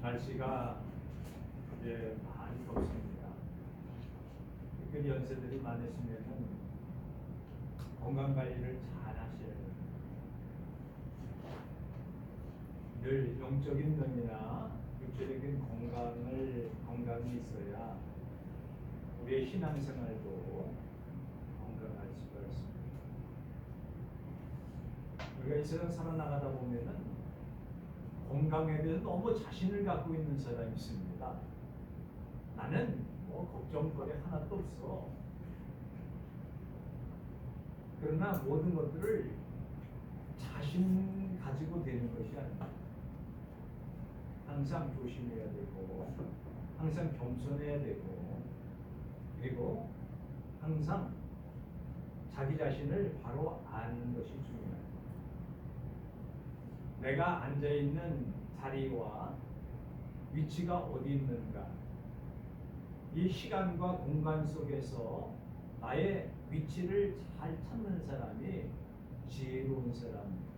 날씨가 이제 많이 덥습니다. 특별히 연세들이 많으시면은 건강 관리를 잘 하셔야 돼요. 늘 영적인 면이나 육체적인 건강이 있어야 우리의 신앙생활도 건강할 수가 있습니다. 우리가 이 세상 살아나가다 보면은 건강에 대해서 너무 자신을 갖고 있는 사람이 있습니다. 나는 뭐 걱정거리 하나도 없어. 그러나 모든 것들을 자신 가지고 되는 것이 아닙니다. 항상 조심해야 되고, 항상 겸손해야 되고, 그리고 항상 자기 자신을 바로 아는 것이 중요합니다. 내가 앉아있는 자리와 위치가 어디 있는가, 이 시간과 공간 속에서 나의 위치를 잘 찾는 사람이 지혜로운 사람입니다.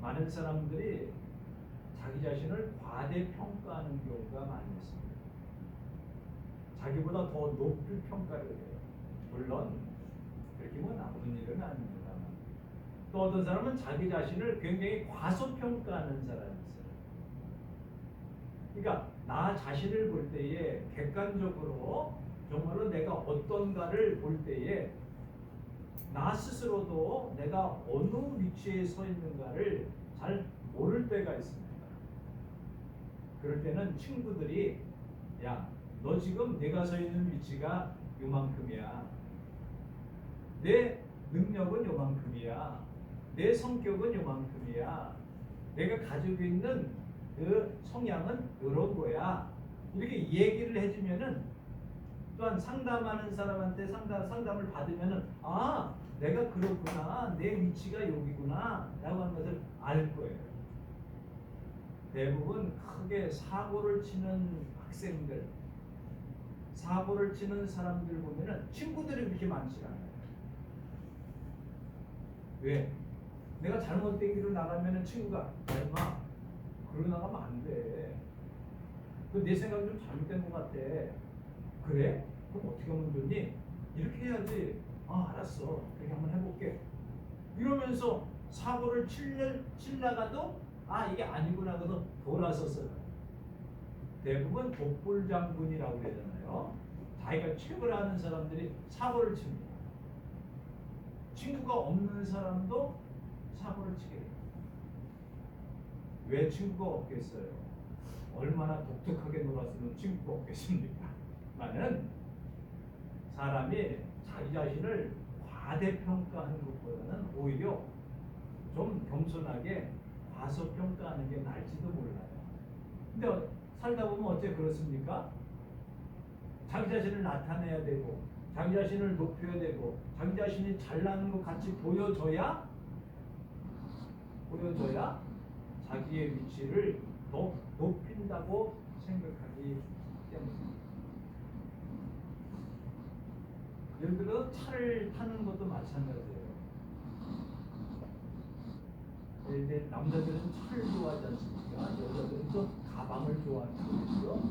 많은 사람들이 자기 자신을 과대평가하는 경우가 많이 있습니다. 자기보다 더 높이 평가를 해요. 물론 그렇게 뭐 나쁜 일은 아닙니다. 또 어떤 사람은 자기 자신을 굉장히 과소평가하는 사람이 있어요. 그러니까 나 자신을 볼 때에 객관적으로 정말로 내가 어떤가를 볼 때에 나 스스로도 내가 어느 위치에 서 있는가를 잘 모를 때가 있습니다. 그럴 때는 친구들이 야, 너 지금 내가 서 있는 위치가 요만큼이야. 내 능력은 요만큼이야. 내 성격은 요만큼이야. 내가 가지고 있는 그 성향은 이런 거야. 이렇게 얘기를 해주면은 또한 상담하는 사람한테 상담을 받으면은 아, 내가 그렇구나. 내 위치가 여기구나. 라고 하는 것을 알 거예요. 대부분 크게 사고를 치는 학생들, 사고를 치는 사람들 보면은 친구들이 그렇게 많지 않아요. 왜? 내가 잘못된 길로 나가면은 친구가 야 임마 그러고 나가면 안 돼. 내 생각이 좀 잘못된 것 같아. 그래? 그럼 어떻게 하면 좋니? 이렇게 해야지. 아 알았어. 그렇게 한번 해볼게. 이러면서 사고를 치려가도 아 이게 아니구나 그래서 돌아섰어요. 대부분 독불장군이라고 그러잖아요. 자기가 최고를 아는 사람들이 사고를 칩니다. 친구가 없는 사람도 사고를 치게 돼요. 왜 친구가 없겠어요? 얼마나 독특하게 놀았으면 친구가 없겠습니까? 나는 사람이 자기 자신을 과대평가하는 것보다는 오히려 좀 겸손하게 과소평가하는 게 나을지도 몰라요. 근데 살다 보면 어째 그렇습니까? 자기 자신을 나타내야 되고 자기 자신을 높여야 되고 자기 자신이 잘나는 것 같이 보여줘야 자기의 위치를 더 높인다고 생각하기 때문입니다. 예를 들어 차를 타는 것도 마찬가지예요. 이제 남자들은 차를 좋아하지 않습니까? 여자들은 또 가방을 좋아하죠.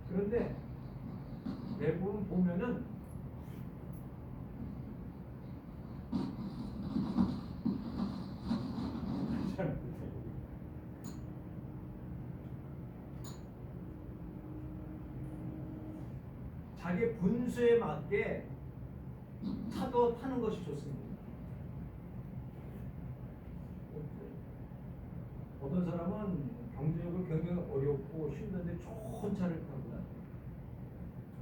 그런데 대부분 보면은 자기 분수에 맞게 차도 타는 것이 좋습니다. 어떤 사람은 경제적으로 굉장히 어렵고 힘든데 좋은 차를 타고 다녀요.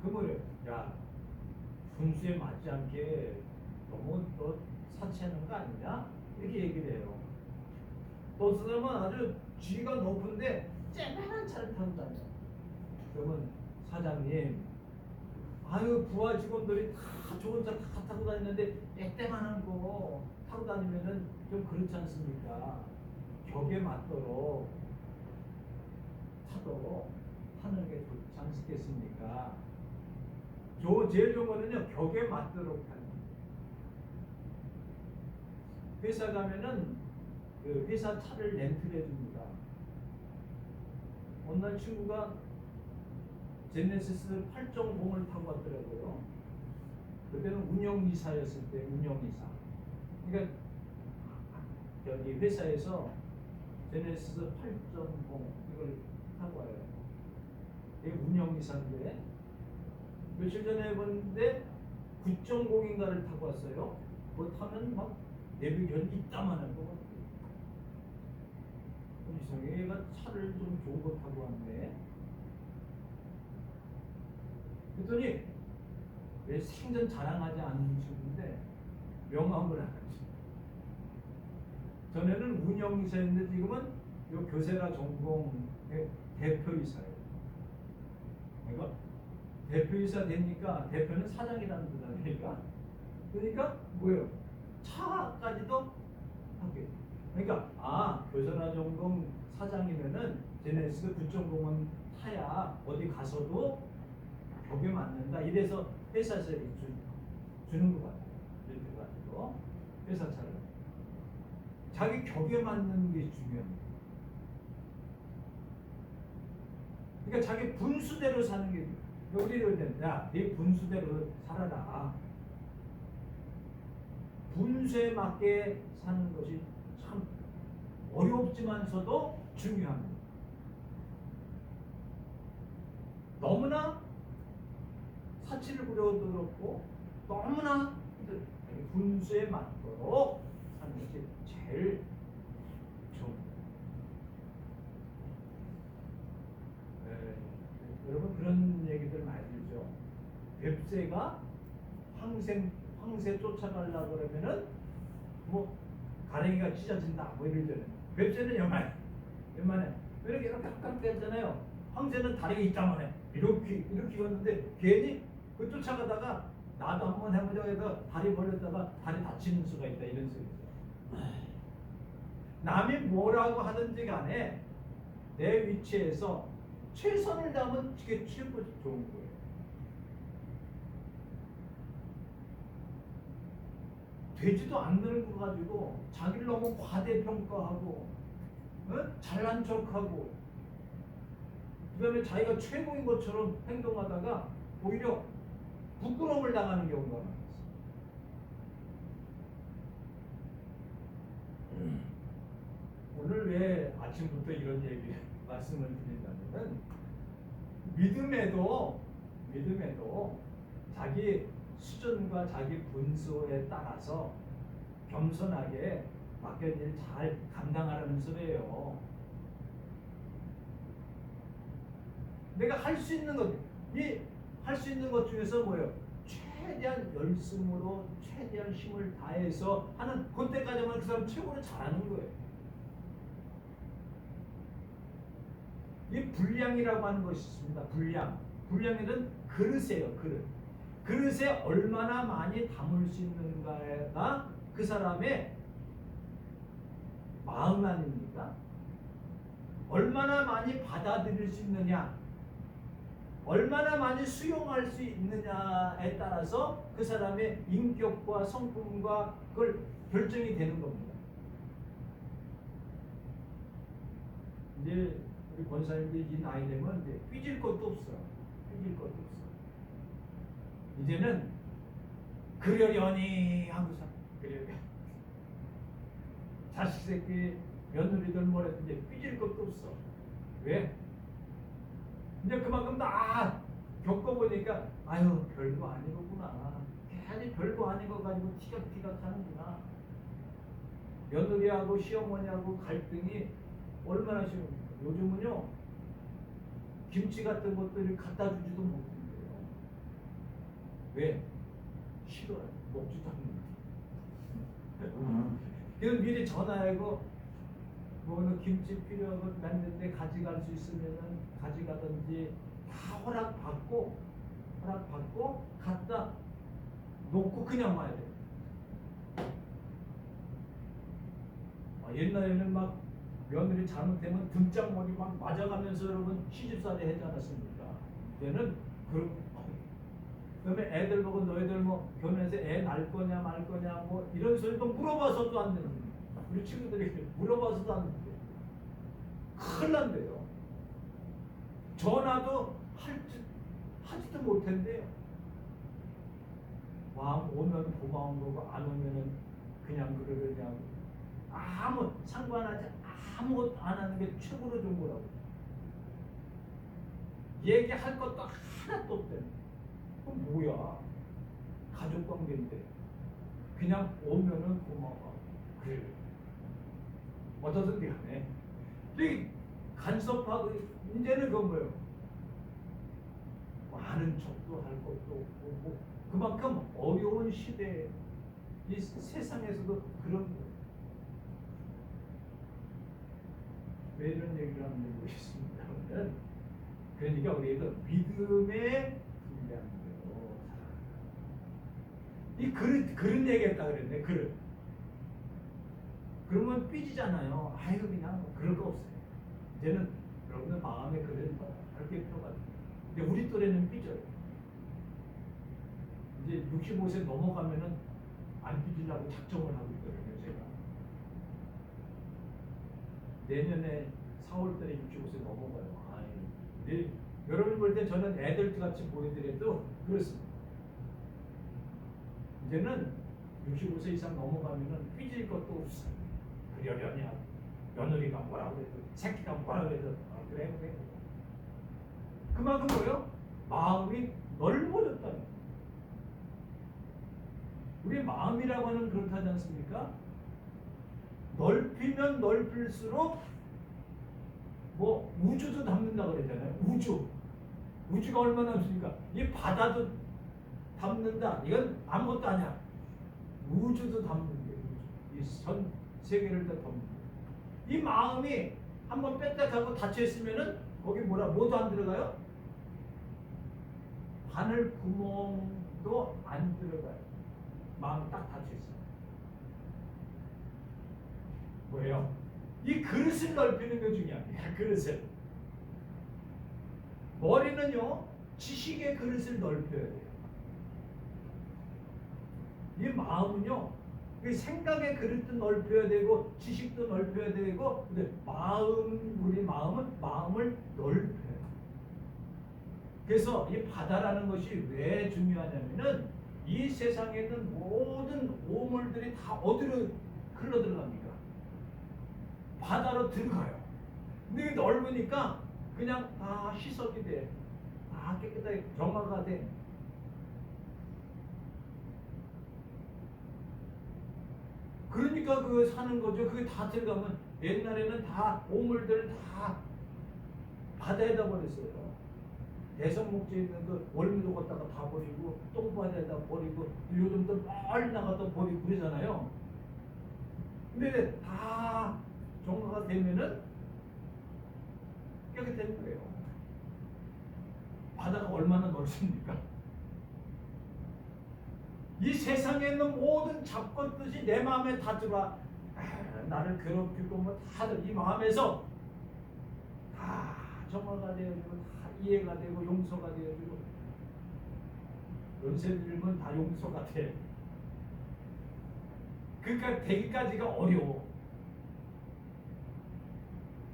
그 뭐래? 야, 분수에 맞지 않게 너무 너 사치하는 거 아니냐? 이렇게 얘기를 해요. 또 어떤 사람은 아주 G가 높은데 쨍한 차를 타고 다녀요. 그러면 사장님, 아유 부하 직원들이 다 좋은 차 다 타고 다니는데 땡땡한 거 타고 다니면은 좀 그렇지 않습니까? 격에 맞도록 차도 타는 게 좋지 않겠습니까? 제일 좋은 거는요 격에 맞도록 하는 거예요. 회사 가면은 그 회사 차를 렌트를 해줍니다. 어느 날 친구가 제네시스 8.0을 타고 왔더라고요. 그때는 운영이사였을 때 운영이사. 그러니까 여기 회사에서 제네시스 8.0 이걸 타고 와요. 이게 운영이사인데 며칠 전에 봤는데 9.0인가를 타고 왔어요. 그거 타면 막 내비견이 이따만한 거 같아요. 이상해. 얘가 차를 좀 좋은 거 타고 왔네. 그랬더니 왜 생전 자랑하지 않는 친구인데 명함을 하나 줬어요. 전에는 운영이사였는데 지금은 요 교세라 전공의 대표이사예요. 그러니까 대표이사 되니까 대표는 사장이라는 뜻 아닙니까? 그러니까 뭐예요? 차까지도 하게. 그러니까 교세라 전공 사장이면은 제네시스 9.0은 타야 어디 가서도 벽에 맞는다. 이래서 회사에서 주는 것 같아요. 이렇게 가지고 회사 차를 자기 격에 맞는 게 중요합니다. 그러니까 자기 분수대로 사는 게 우리는 네 분수대로 살아라. 분수에 맞게 사는 것이 참 어렵지만서도 중요합니다. 너무나 사치를 부려도 그렇고 너무나 분수에 맞도록 사는 것이 제일 좋습니다. 여러분 그런 얘기들 많이 들죠. 뱁새가 황새 쫓아가려고 그러면은 뭐 가랭이가 찢어진다 뭐 이러잖아요. 뱁새는 요만해. 이렇게 깍깍 떼잖아요. 황새는 다리가 이따만해. 이렇게 갔는데 괜히 그 쫓아가다가 나도 한번 해보자 해서 다리 벌렸다가 다리 다치는 수가 있다 이런 소리죠. 남이 뭐라고 하든지 간에 내 위치에서 최선을 다하면 그게 최고 좋은 거예요. 되지도 않는 거 가지고 자기를 너무 과대평가하고 잘난 척하고 그 다음에 자기가 최고인 것처럼 행동하다가 오히려 부끄러움을 당하는 경우가 많았어요. 오늘 왜 아침부터 이런 얘기 말씀을 드린다면 믿음에도 자기 수준과 자기 분수에 따라서 겸손하게 맡겨진 일 잘 감당하라는 소리예요. 내가 할 수 있는 것 중에서 뭐예요? 최대한 열심으로 최대한 힘을 다해서 하는 그때까지만 그 사람 최고로 잘하는 거예요. 이 분량이라고 하는 것이 있습니다. 분량에는 그릇이에요. 그릇에 얼마나 많이 담을 수 있는가가 그 사람의 마음 아닙니까? 얼마나 많이 받아들일 수 있느냐, 얼마나 많이 수용할 수 있느냐에 따라서 그 사람의 인격과 성품과 그걸 결정이 되는 겁니다. 이제 우리 권사님들이 이 나이 되면 이제 삐질 것도 없어. 이제는 그러려니 하고서 자식 새끼 며느리들 뭐래도 이제 삐질 것도 없어. 왜? 이제 그만큼 다 겪어보니까 아유 별거 아니구나. 괜히 별거 아닌 거 가지고 티격태격 하는구나. 며느리하고 시어머니하고 갈등이 얼마나 심해요. 요즘은요 김치 같은 것들을 갖다 주지도 못해요. 왜? 싫어요. 먹지도 않는데. 그래서 미리 전화하고 뭐 김치 필요하고 만드는데 가져갈 수 있으면은 가져가든지 다 허락받고 갖다 놓고 그냥 와야 돼요. 옛날에는 막 며느리 잘못되면 등짝머리 막 맞아가면서 여러분 시집살이 했지 않았습니까? 이제는 그다음에 애들 보고 너희들 뭐 결혼해서 애 낳을 거냐 말 거냐 뭐 이런 소리도 물어봐서도 안 되는 거예요. 우리 친구들이 물어봐서도 안 돼. 큰일 난대요. 전화도 하지도 못한대요. 마음 오면 고마운 거고 안 오면은 그냥 그냥 아무 상관하지 아무것도 안 하는 게 최고로 좋은 거라고. 얘기할 것도 하나도 없대. 그럼 뭐야? 가족 관계인데 그냥 오면은 고마워. 그래. 어떠든 간에 이 간섭하고 이제는 그건 뭐예요? 많은 척도 할 것도 없고 뭐 그만큼 어려운 시대에 이 세상에서도 그런 거예요. 왜 이런 얘기를 하는 거 있습니다. 그러니까 우리가 믿음의 분량대로 이 그릇 얘기했다 그랬네. 그릇. 그러면 삐지잖아요. 아유 그냥 그럴 거 없어요. 이제는 여러분들 마음의 그릇을 밝게 필요가 있어요. 근데 우리 또래는 삐져요. 이제 65세 넘어가면은 안 삐지려고 작정을 하고 있거든요. 제가 내년에 4월달에 65세 넘어가요. 근데 여러분 볼 때 저는 애들 같이 보이더라도 그렇습니다. 이제는 65세 이상 넘어가면은 삐질 것도 없어요. 그러려냐 며느리가 뭐라고 해도 새끼가 뭐라고 해도 그래. 그만큼 뭐요? 마음이 넓어졌다는 거예요. 우리 마음이라고 하는 그렇다지 않습니까? 넓히면 넓힐수록 뭐 우주도 담는다 그러잖아요. 우주가 얼마나 없습니까? 이 바다도 담는다. 이건 아무것도 아니야. 우주도 담는 게 이 전 세계를 다 담는 게. 이 마음이 한번 뺐다가고 닫혀 있으면은 거기 뭐도 안 들어가요? 바늘 구멍도 안 들어가요. 마음 딱 닫혀 있어요. 뭐예요? 이 그릇을 넓히는 게 중요합니다. 그릇을. 머리는요, 지식의 그릇을 넓혀야 돼요. 이 마음은요, 생각의 그릇도 넓혀야 되고, 지식도 넓혀야 되고, 근데 우리 마음은 마음을 넓혀요. 그래서 이 바다라는 것이 왜 중요하냐면은, 이 세상에 있는 모든 오물들이 다 어디로 흘러들어갑니까? 바다로 들어가요. 근데 넓으니까 그냥 다 희석이 돼. 다 깨끗하게 정화가 돼. 그러니까 그 사는 거죠. 그게 다 들어가면 옛날에는 다 오물들을 다 바다에다 버렸어요. 대성목지에 있는 그 월미도 걷다가 다 버리고 똥바다에다 버리고 요즘도 멀리 나가다 버리고 그러잖아요. 근데 다 정화가 되면은 깨끗해진 거예요. 바다가 얼마나 넓습니까? 이 세상에 있는 모든 잡것들이 내 마음에 다 들어와. 나를 괴롭히고 뭐 다들 이 마음에서 다 정화가 되어지고 다 이해가 되고 용서가 되어지고 연세 들면 다 용서가 돼. 그러니까 되기까지가 어려워.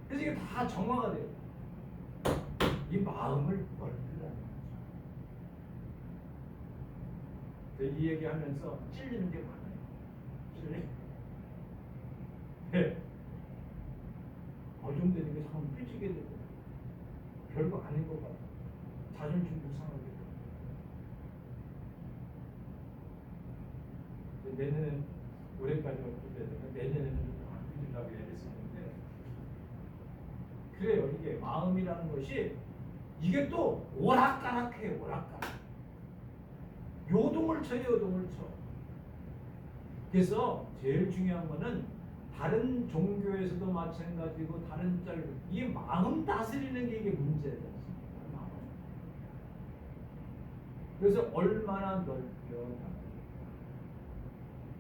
그래서 이게 다 정화가 돼요. 이 마음을 넓히라는 거죠. 이 얘기하면서 찔리는 게 많아요. 네. 어중되는 게 참 삐지게 되고 별거 아닌 것 같아요. 자존심도 상하게 되고. 내년엔 올해까지 어떻게 되면 내년에는 안 삐질라고 얘기했었는데 그래요. 이게 마음이라는 것이 이게 또 오락가락해요. 오락가락. 요동을 쳐요. 요동을 쳐. 그래서 제일 중요한 거는 다른 종교에서도 마찬가지고 다른 이 마음 다스리는 게 이게 문제다. 그래서 얼마나 넓혀.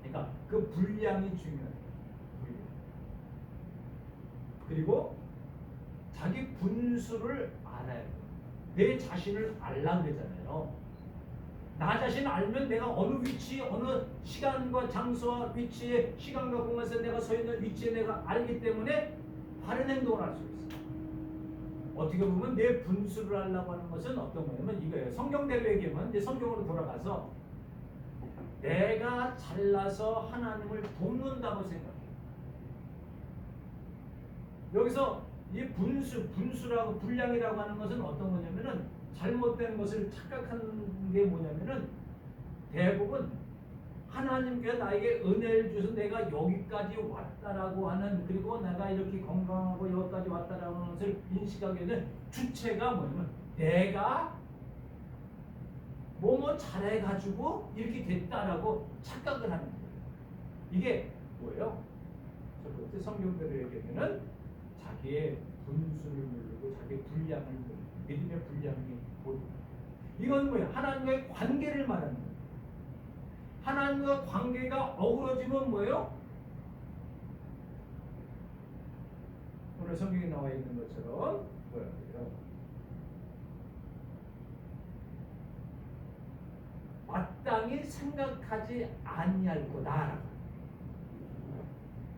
그러니까 그 분량이 중요해요. 분량. 그리고 자기 분수를 알아야 돼요. 내 자신을 알라 그러잖아요. 나 자신을 알면 내가 어느 위치, 어느 시간과 장소와 위치에 시간과 공간에서 내가 서 있는 위치에 내가 알기 때문에 바른 행동을 할 수 있어. 어떻게 보면 내 분수를 하려고 하는 것은 어떤 거냐면 이거예요. 성경대로 얘기하면 이제 성경으로 돌아가서 내가 잘나서 하나님을 돕는다고 생각해. 여기서 이 분수라고 분량이라고 하는 것은 어떤 거냐면은 잘못된 것을 착각하는 게 뭐냐면은 대부분 하나님께서 나에게 은혜를 주셔서 내가 여기까지 왔다라고 하는, 그리고 내가 이렇게 건강하고 여기까지 왔다라고 하는 것을 인식하게 되는 주체가 뭐냐면 내가 뭐뭐 잘해가지고 이렇게 됐다라고 착각을 하는 거예요. 이게 뭐예요? 첫 번째 성경대로 얘기하면은 자기의 분수를 모르고 자기의 분량을 모르고 믿음의 분량이 모르고, 이건 뭐예요? 하나님과의 관계를 말하는 거예요. 하나님과 관계가 어우러지면 뭐예요? 오늘 성경에 나와 있는 것처럼 뭐예요? 마땅히 생각하지 아니할 거다.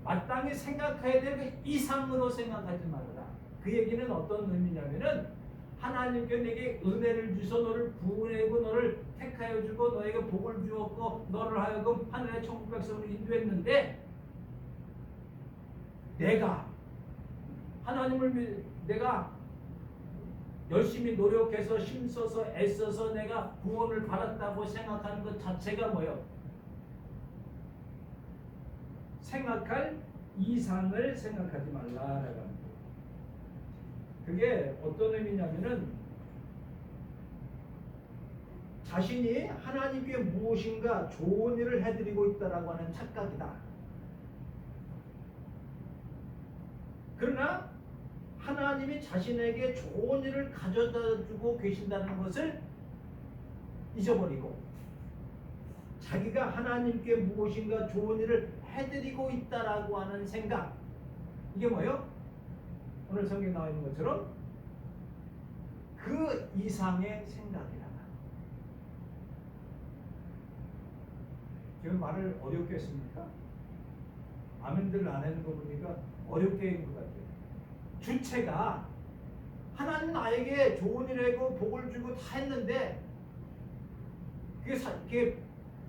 마땅히 생각해야 될 그 이상으로 생각하지 말아라. 그 얘기는 어떤 의미냐면은 하나님께 내게 은혜를 주셔 너를 부르고 너를 택하여 주고 너에게 복을 주었고 너를 하여금 하늘의 천국 백성으로 인도했는데 내가 하나님을 내가 열심히 노력해서 힘써서 애써서 내가 구원을 받았다고 생각하는 것 자체가 뭐예요? 생각할 이상을 생각하지 말라라고 합니다. 그게 어떤 의미냐면은 자신이 하나님께 무엇인가 좋은 일을 해드리고 있다라고 하는 착각이다. 그러나 하나님이 자신에게 좋은 일을 가져다 주고 계신다는 것을 잊어버리고 자기가 하나님께 무엇인가 좋은 일을 해드리고 있다라고 하는 생각, 이게 뭐예요? 오늘 성경에 나와 있는 것처럼 그 이상의 생각이라. 지금 말을 어렵게 했습니까? 아멘들 안 하는 거 보니까 어렵게 한 것 같아요. 주체가 하나님 나에게 좋은 일을 하고 복을 주고 다 했는데 그게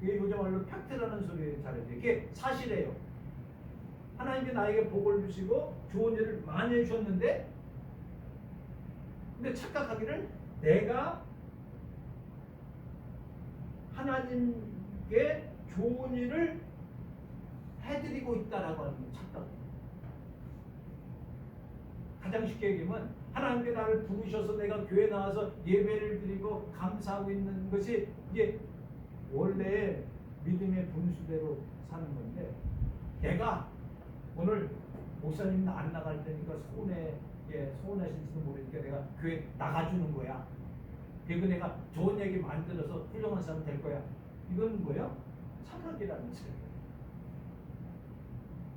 요즘 말로 팩트라는 소리 잘해요. 이게 사실이에요. 하나님께 나에게 복을 주시고 좋은 일을 많이 해주셨는데 근데 착각하기를 내가 하나님께 좋은 일을 해드리고 있다라고 하는 착각. 가장 쉽게 얘기하면 하나님께 나를 부르셔서 내가 교회 나와서 예배를 드리고 감사하고 있는 것이 이게 원래 믿음의 분수대로 사는 건데 내가 오늘 목사님 안 나갈 테니까 서운하실지도 모르니까 내가 교회 나가주는 거야. 그리고 내가 좋은 얘기 만들어서 훌륭한 사람 될 거야. 이건 뭐야? 착각이라는 거예요.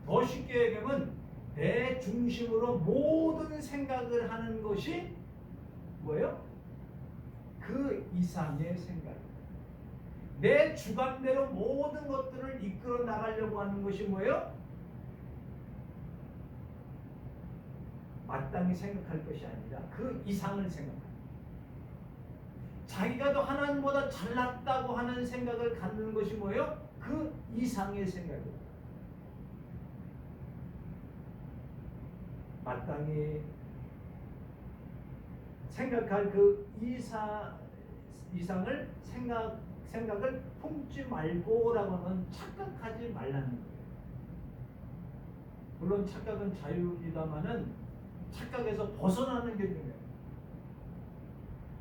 더 쉽게 얘기하면 내 중심으로 모든 생각을 하는 것이 뭐예요? 그 이상의 생각이에요. 내 주관대로 모든 것들을 이끌어 나가려고 하는 것이 뭐예요? 마땅히 생각할 것이 아니라 그 이상을 생각합니다. 자기가 더 하나님보다 잘났다고 하는 생각을 갖는 것이 뭐예요? 그 이상의 생각이에요. 마땅히 생각할 그 이상을 생각을 품지 말고라고 하면 착각하지 말라는 거예요. 물론 착각은 자유입니다만은 착각에서 벗어나는 게 중요해요.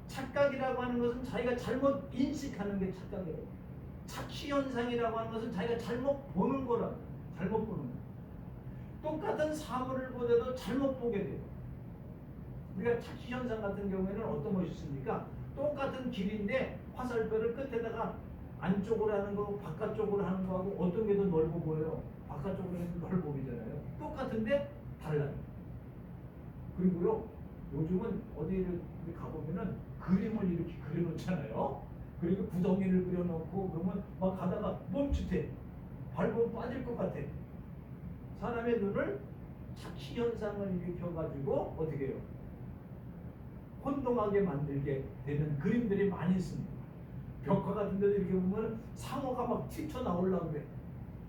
착각이라고 하는 것은 자기가 잘못 인식하는 게 착각이에요. 착시현상이라고 하는 것은 자기가 잘못 보는 거라. 잘못 보는 거예요. 똑같은 사물을 보더라도 잘못 보게 돼요. 우리가 착시현상 같은 경우에는 어떤 것이 있습니까? 똑같은 길인데 화살표를 끝에다가 안쪽으로 하는 거하고 바깥쪽으로 하는 거하고 어떤 게 더 넓어 보여요? 바깥쪽으로 해서 넓어 보이잖아요. 똑같은데 달라요. 그리고요, 요즘은 어디를 가보면은 그림을 이렇게 그려놓잖아요. 그리고 구덩이를 그려놓고 그러면 막 가다가 멈칫해. 밟으면 빠질 것 같아. 사람의 눈을 착시 현상을 일으켜가지고 어떻게 해요? 혼동하게 만들게 되는 그림들이 많이 있습니다. 벽화 같은 데도 이렇게 보면 상어가 막 튀쳐나오려고 그래.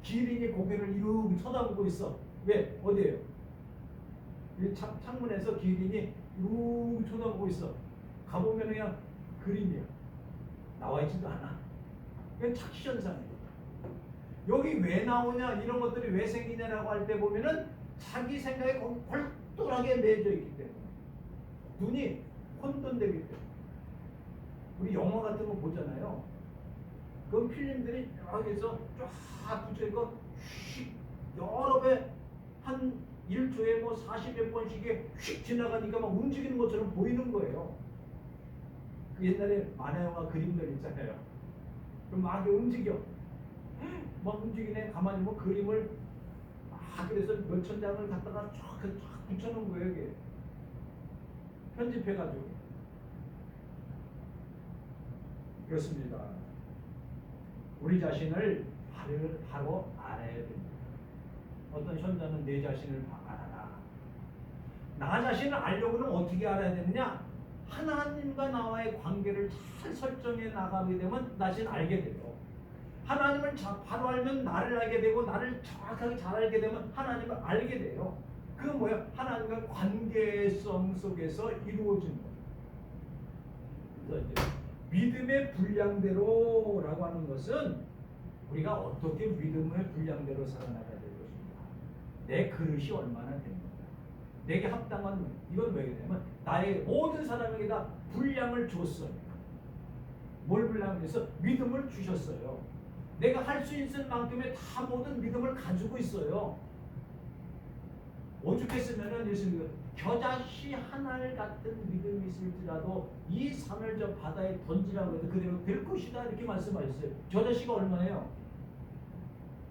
기린이 고개를 이렇게 쳐다보고 있어. 왜? 어디에요? 이 창문에서 기린이 이렇게 쳐다보고 있어. 가보면 그냥 그림이야. 나와 있지도 않아. 그냥 착시현상이에요. 여기 왜 나오냐, 이런 것들이 왜 생기냐라고 할 때 보면은 자기 생각에 골똘하게 매여 있기 때문에, 눈이 혼돈되기 때문에. 우리 영화 같은 거 보잖아요. 그 필름들이 여기서 쫙 붙여있고 여러 배 한 1초에 뭐 40몇 번씩에 휙 지나가니까 막 움직이는 것처럼 보이는 거예요. 그 옛날에 만화영화 그림들 있잖아요. 그럼 막 움직여. 막 움직이네. 가만히 뭐 그림을 막 그래서 몇천 장을 갖다가 쫙 붙여놓은 거예요. 이게 편집해가지고. 그렇습니다. 우리 자신을 바로 알아야 됩니다. 어떤 현자는 내 자신을 알아라. 나 자신을 알려고는 어떻게 알아야 되느냐? 하나님과 나와의 관계를 잘 설정해 나가게 되면 나 자신을 알게 돼요. 하나님을 바로 알면 나를 알게 되고, 나를 정확하게 잘 알게 되면 하나님을 알게 돼요. 그건 뭐야? 하나님과 관계성 속에서 이루어진 거예요. 그래서 이제 믿음의 분량대로라고 하는 것은 우리가 어떻게 믿음의 분량대로 살아나가야 될 것입니다. 내 그릇이 얼마나 됩니까? 내게 합당한, 이건 왜 그러냐면 나의 모든 사람에게 다 분량을 줬어요. 뭘 분량을 해서? 믿음을 주셨어요. 내가 할 수 있을 만큼의 다 모든 믿음을 가지고 있어요. 오죽했으면은 예수님 겨자씨 하나를 같은 믿음이 있을지라도 이 산을 저 바다에 던지라고 해도 그대로 될 것이다, 이렇게 말씀하셨어요. 겨자씨가 얼마예요?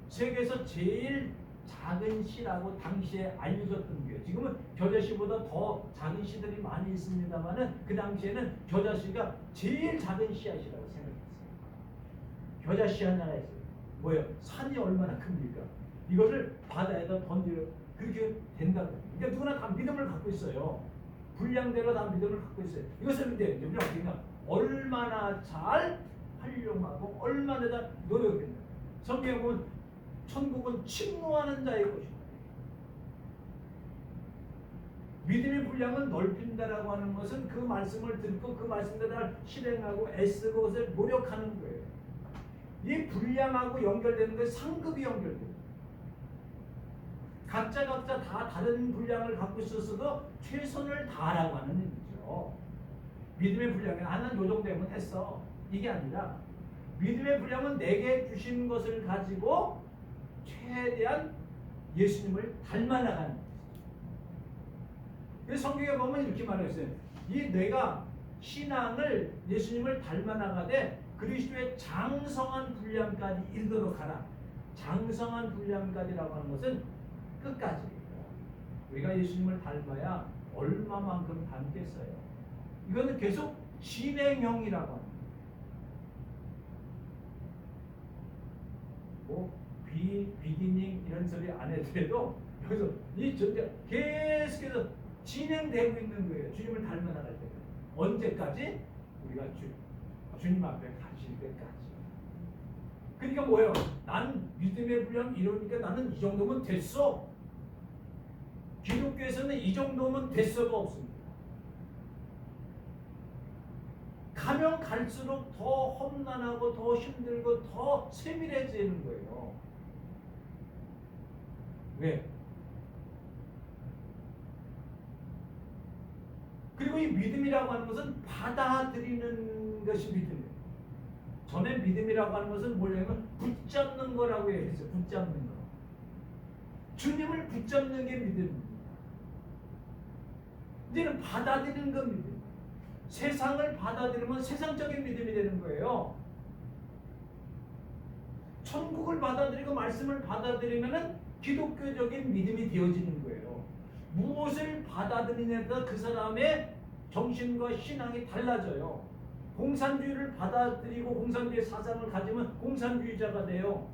세계에서 제일 작은 씨라고 당시에 알려졌던 거예요. 지금은 겨자씨보다 더 작은 씨들이 많이 있습니다만은 그 당시에는 겨자씨가 제일 작은 씨앗이라고 생각했어요. 겨자씨 하나가 있어요. 뭐예요? 산이 얼마나 큽니까? 이거를 바다에다 던지려 그렇게 된다고. 그러니까 누구나 다 믿음을 갖고 있어요. 분량대로 다 믿음을 갖고 있어요. 이것을 이제 우리가 어떻게 얼마나 잘 활용하고 얼마나 잘 노력했냐. 성경에 보면 천국은 침노하는 자의 것이다. 믿음의 분량은 넓힌다라고 하는 것은 그 말씀을 듣고 그 말씀대로 실행하고 애쓰고 그것을 노력하는 거예요. 이 분량하고 연결되는 것이 상급이 연결돼요. 각자 다 다른 분량을 갖고 있었어도 최선을 다하라고 하는 의미죠. 믿음의 분량은 나는 요 정도 되면 했어, 이게 아니라 믿음의 분량은 내게 주신 것을 가지고 최대한 예수님을 닮아나가는 거죠. 그래서 성경에 보면 이렇게 말했어요. 이 내가 신앙을 예수님을 닮아나가되 그리스도의 장성한 분량까지 이르도록 하라. 장성한 분량까지라고 하는 것은 끝까지. 우리가 예수님을 닮아야 얼마만큼 닮겠어요. 이거는 계속 진행형이라고 합니다. 뭐 비기닝 이런 소리 안 해도 여기서 이 전제 계속해서 진행되고 있는 거예요. 주님을 닮아나갈 때까지. 언제까지? 우리가 주님 앞에 가실 때까지. 그러니까 뭐예요? 난 믿음의 분량 이러니까 나는 이 정도면 됐어. 기독교에서는 이 정도면 됐어가 없습니다. 가면 갈수록 더 험난하고 더 힘들고 더 세밀해지는 거예요. 왜? 그리고 이 믿음이라고 하는 것은 받아들이는 것이 믿음이에요. 전에 믿음이라고 하는 것은 뭐냐면 붙잡는 거라고 했어요. 붙잡는 거. 주님을 붙잡는 게 믿음입니다. 이제는 받아들이는 건 믿음. 세상을 받아들이면 세상적인 믿음이 되는 거예요. 천국을 받아들이고 말씀을 받아들이면은 기독교적인 믿음이 되어지는 거예요. 무엇을 받아들이냐에 따라 그 사람의 정신과 신앙이 달라져요. 공산주의를 받아들이고 공산주의 사상을 가지면 공산주의자가 돼요.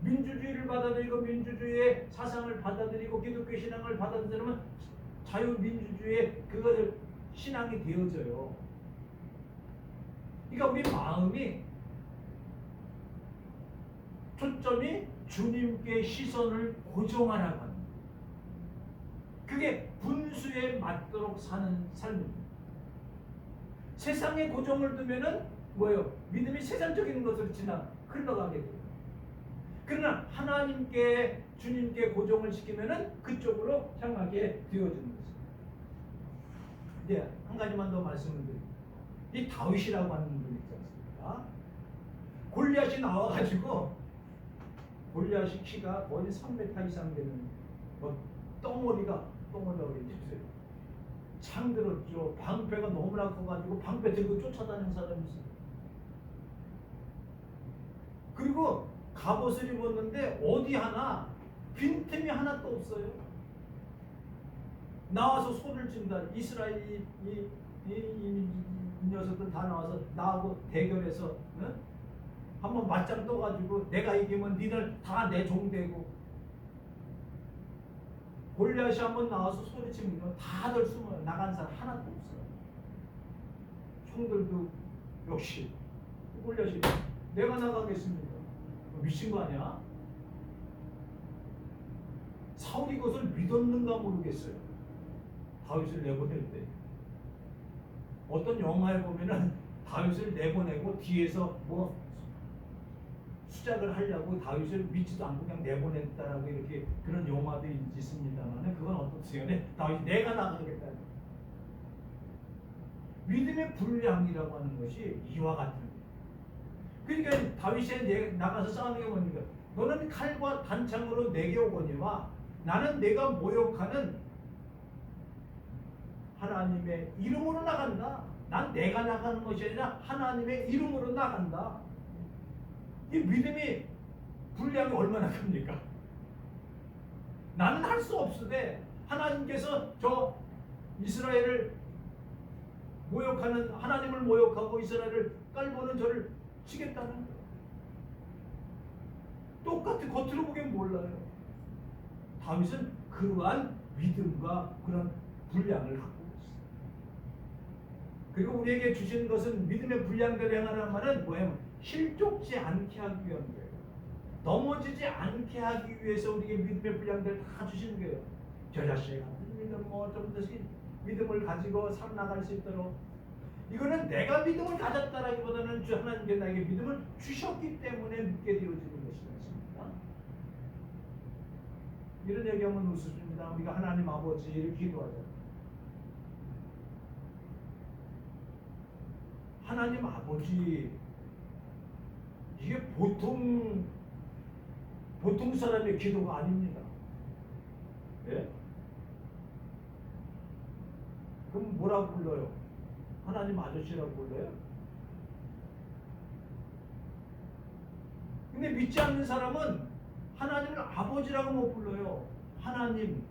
민주주의를 받아들이고 민주주의의 사상을 받아들이고 기독교 신앙을 받아들이면 자유민주주의의 그것을 신앙이 되어져요. 그러니까 우리 마음이 초점이 주님께 시선을 고정하라고 합니다. 그게 분수에 맞도록 사는 삶입니다. 세상에 고정을 두면은 뭐예요? 믿음이 세상적인 것으로 흘러가게 돼요. 그러나 하나님께 주님께 고정을 시키면은 그쪽으로 향하게 되어지는 것입니다. 이제 한 가지만 더 말씀을 드립니다. 이 다윗이라고 하는 분 있지 않습니까? 골리앗이 나와가지고 골리앗이 키가 거의 3m 이상 되는 덩어리가 있어요. 창 들었죠. 방패가 너무나 커가지고 방패 들고 쫓아다니는 사람이 있어요. 그리고 갑옷을 입었는데 어디 하나 빈틈이 하나도 없어요. 나와서 손을 쥔다. 이스라엘 이 녀석들 다 나와서 나하고 대결해서 한번 맞짱 떠가지고 내가 이기면 니들 다 내 종 되고. 골리앗이 한번 나와서 소리치면 다들 숨어요. 나간 사람 하나도 없어요. 총들도 역시 골리앗이 내가 나가겠습니다. 미친 거 아니야? 사울이 그것을 믿었는가 모르겠어요. 다윗을 내보낼 때 어떤 영화에 보면은 다윗을 내보내고 뒤에서 뭐 수작을 하려고 다윗을 믿지도 않고 그냥 내보냈다라고 이렇게 그런 영화도 있습니다만 그건 어떻어요? 다윗이 내가 나가겠다. 믿음의 분량이라고 하는 것이 이와 같은 거예요. 그러니까 다윗이 나가서 싸우는 게 뭡니까? 너는 칼과 단창으로 내게 오거니와 나는 내가 모욕하는 하나님의 이름으로 나간다. 난 내가 나가는 것이 아니라 하나님의 이름으로 나간다. 이 믿음이 분량이 얼마나 큽니까? 나는 할 수 없으되 하나님께서 저 이스라엘을 모욕하는 하나님을 모욕하고 이스라엘을 깔보는 저를 치겠다는 거예요. 똑같이 겉으로 보기엔 몰라요. 다윗은 그러한 믿음과 그런 분량을 갖고 있어요. 그리고 우리에게 주신 것은 믿음의 분량대로 행하라는 말은 뭐예요? 실족지 않게 하기 위한 거예요. 넘어지지 않게 하기 위해서 우리에게 믿음의 분량들을 다 주시는 거예요. 저 자식 같은 믿음 좀 더 믿음을 가지고 살아나갈 수 있도록. 이거는 내가 믿음을 가졌다라기보다는 주 하나님께 나에게 믿음을 주셨기 때문에 믿게 되어지는 것이지 않습니까? 이런 얘기하면 웃으십니다. 우리가 하나님 아버지를 기도하자. 하나님 아버지 이게 보통 사람의 기도가 아닙니다. 예? 그럼 뭐라고 불러요? 하나님 아저씨라고 불러요? 근데 믿지 않는 사람은 하나님을 아버지라고 못 불러요. 하나님,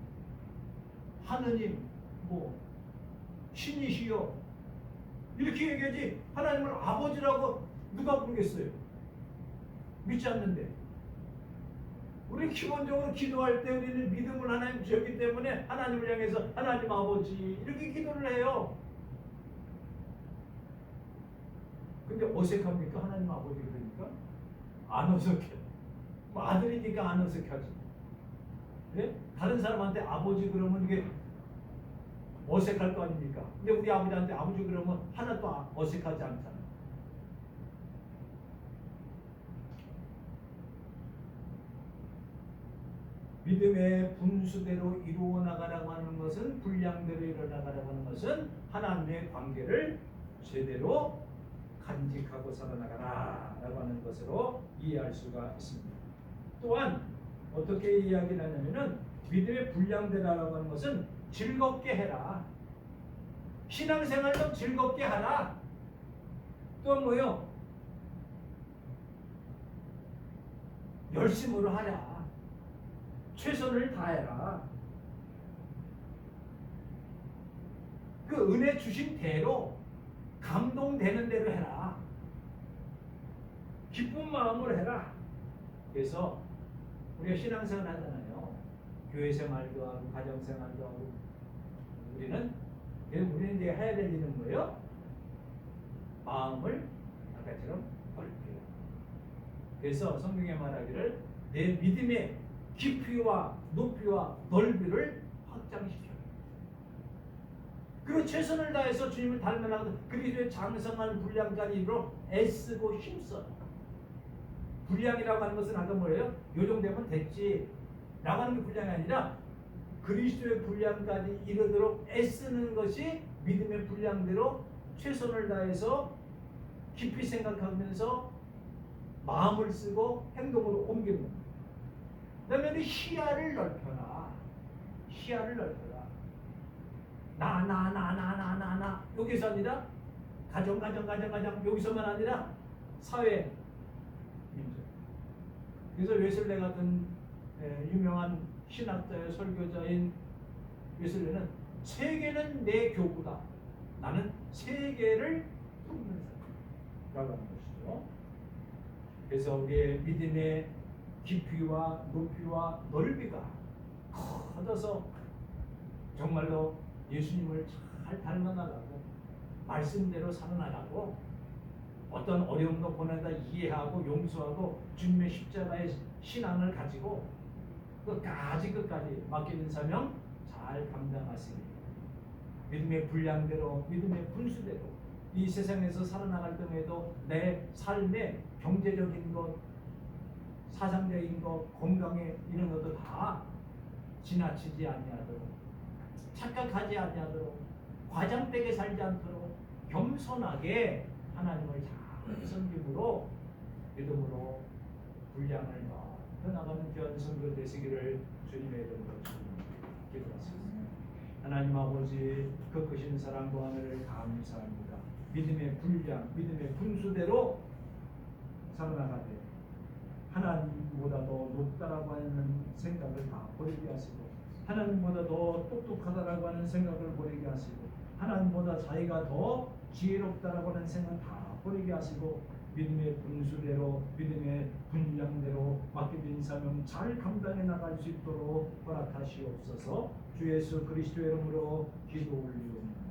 하느님, 뭐 신이시여 이렇게 얘기하지 하나님을 아버지라고 누가 부르겠어요? 믿지 않는데. 우리 기본적으로 기도할 때 우리는 믿음을 하나님 주셨기 때문에 하나님을 향해서 하나님 아버지 이렇게 기도를 해요. 근데 어색합니까? 하나님 아버지 그러니까? 안 어색해. 뭐 아들이니까 안 어색하지. 네? 다른 사람한테 아버지 그러면 이게 어색할 거 아닙니까? 근데 우리 아버지한테 아버지 그러면 하나도 어색하지 않잖아요. 믿음의 분수대로 이루어 나가라고 하는 것은 분량대로 이루어 나가라고 하는 것은 하나님의 관계를 제대로 간직하고 살아나가라 라고 하는 것으로 이해할 수가 있습니다. 또한 어떻게 이야기를 하냐면은 믿음의 분량대라고 하는 것은 즐겁게 해라. 신앙생활도 즐겁게 하라. 또 뭐요? 열심으로 하라. 최선을 다해라. 그 은혜 주신 대로 감동되는 대로 해라. 기쁜 마음으로 해라. 그래서 우리가 신앙생활 하잖아요. 교회 생활도 하고 가정 생활도 하고 우리는 이제 해야 될 일은 뭐예요? 마음을 아까처럼 넓혀요. 그래서 성경에 말하기를 내 믿음의 깊이와 높이와 넓이를 확장시켜요. 그리고 최선을 다해서 주님을 닮아나가서 그리스도의 장성한 분량까지 이루어 애쓰고 힘써요. 분량이라고 하는 것은 아까 뭐예요? 요 정도 되면 됐지 라고 하는 게 분량이 아니라 그리스도의 분량까지 이르도록 애쓰는 것이 믿음의 분량대로 최선을 다해서 깊이 생각하면서 마음을 쓰고 행동으로 옮기는 겁니다. 그다음에 시야를 넓혀라. 시야를 넓혀라. 나 여기서 아니라 가정 여기서만 아니라 사회 민족. 그래서 웨슬레 같은 유명한 신학자의 설교자인 웨슬레는 세계는 내 교구다. 나는 세계를 품는 사람이라고 하는 것이죠. 그래서 우리의 믿음의 깊이와 높이와 넓이가 커져서 정말로 예수님을 잘 닮아나가고 말씀대로 살아나가고 어떤 어려움도 고난도 이해하고 용서하고 주님의 십자가의 신앙을 가지고 끝까지 맡기는 사명 잘 감당하시니 믿음의 분량대로 믿음의 분수대로 이 세상에서 살아나갈 때에도 내 삶의 경제적인 것 사상적인 것 건강에 이런 것도 다 지나치지 아니하도록 착각하지 아니하도록 과장되게 살지 않도록 겸손하게 하나님을 잘 섬김으로 믿음으로 분량을 넓혀 나가는 귀한 성도 되시기를 주님의 이름으로 기도하겠습니다. 하나님 아버지 그 크신 사랑과 하늘을 감사합니다. 믿음의 분량, 믿음의 분수대로 살아나가되 하나님보다 더 높다라고 하는 생각을 다 버리게 하시고 하나님보다 더 똑똑하다라고 하는 생각을 버리게 하시고 하나님보다 자기가 더 지혜롭다라고 하는 생각 다 버리게 하시고 믿음의 분수대로 믿음의 분량대로 맡겨진 사명 잘 감당해 나갈 수 있도록 허락하시옵소서. 주 예수 그리스도의 이름으로 기도 올리옵니다.